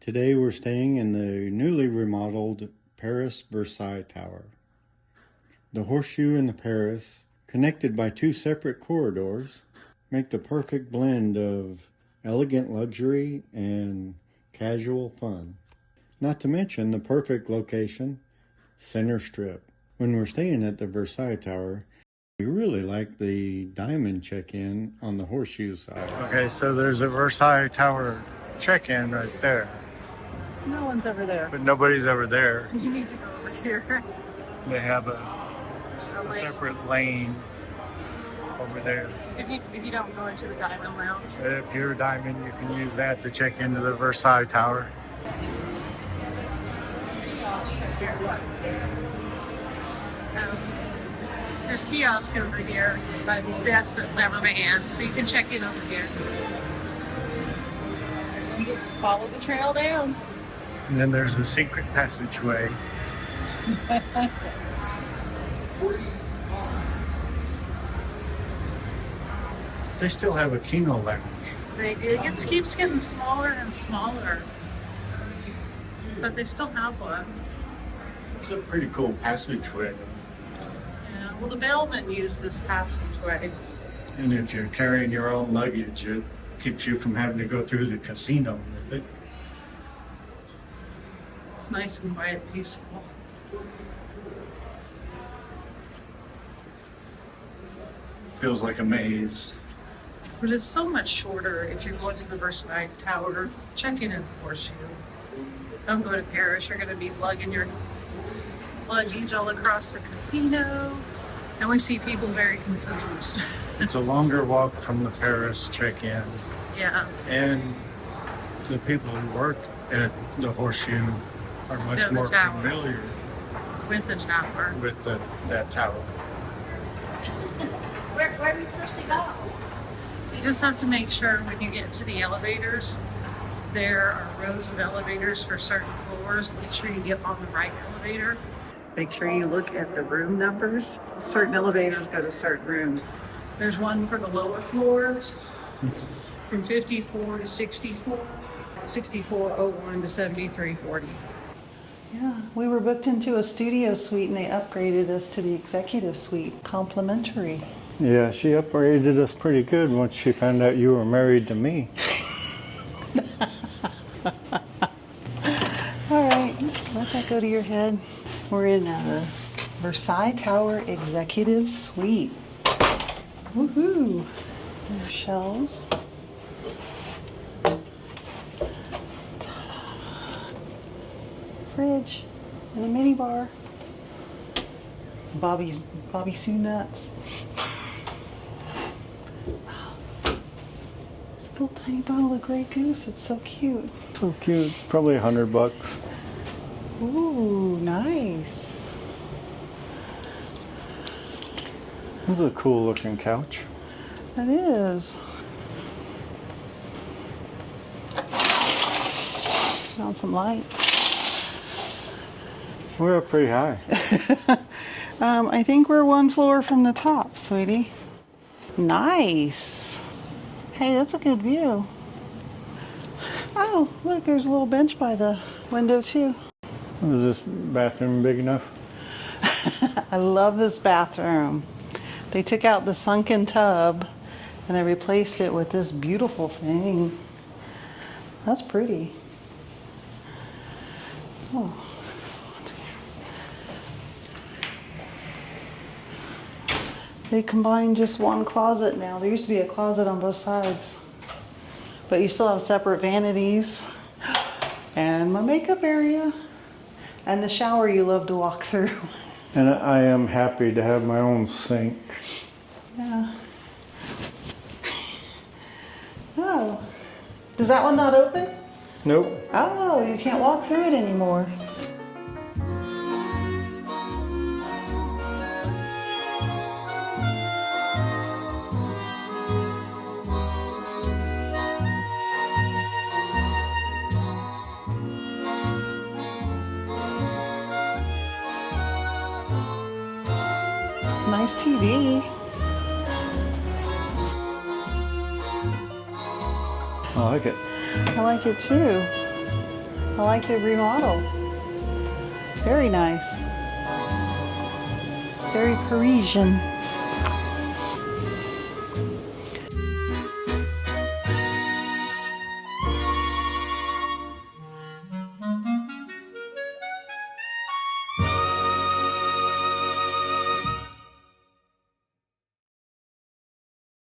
Today we're staying in the newly remodeled Paris Versailles Tower. The horseshoe and the Paris, connected by two separate corridors, make the perfect blend of elegant luxury and casual fun. Not to mention the perfect location, center strip. When we're staying at the Versailles Tower, we really like the diamond check-in on the horseshoe side. Okay, so there's a Versailles Tower check-in right there. No one's ever there. But nobody's ever there. You need to go over here. They have a separate lane over there. If you don't go into the Diamond Lounge. If you're a diamond, you can use that to check into the Versailles Tower. There's kiosk over here by this desk that's never manned, so you can check in over here. You just follow the trail down. And then there's a secret passageway. They still have a Kino lounge. They do. It keeps getting smaller and smaller. But they still have one. It's a pretty cool passageway. Yeah, well, the bellman used this passageway. And if you're carrying your own luggage, it keeps you from having to go through the casino with it. It's nice and quiet and peaceful. Feels like a maze. But it's so much shorter if you're going to the Versailles Tower. Check in the horseshoe. Don't go to Paris. You're going to be lugging your luggage all across the casino. And we see people very confused. It's a longer walk from the Paris check-in. Yeah. And the people who work at the horseshoe are much more familiar with the tower. With that tower. Where are we supposed to go? You just have to make sure when you get to the elevators, there are rows of elevators for certain floors. Make sure you get on the right elevator. Make sure you look at the room numbers. Certain elevators go to certain rooms. There's one for the lower floors from 54 to 64, 6401 to 7340. Yeah, we were booked into a studio suite and they upgraded us to the executive suite, complimentary. Yeah, she upgraded us pretty good once she found out you were married to me. All right, let that go to your head. We're in the Versailles Tower Executive Suite. Woohoo! There's shelves. Fridge and a mini bar. Bobby Sue nuts. This little tiny bottle of Grey Goose. It's so cute. So cute. Probably $100. Ooh, nice. This is a cool looking couch. That is. Found some lights. We're up pretty high. I think we're one floor from the top, sweetie. Nice. Hey, that's a good view. Oh, look, there's a little bench by the window too. Is this bathroom big enough? I love this bathroom. They took out the sunken tub and they replaced it with this beautiful thing. That's pretty. Oh. They combined just one closet now. There used to be a closet on both sides. But you still have separate vanities. And my makeup area. And the shower you love to walk through. And I am happy to have my own sink. Yeah. Oh. Does that one not open? Nope. Oh, you can't walk through it anymore. Nice TV. I like it. I like it too. I like the remodel. Very nice. Very Parisian.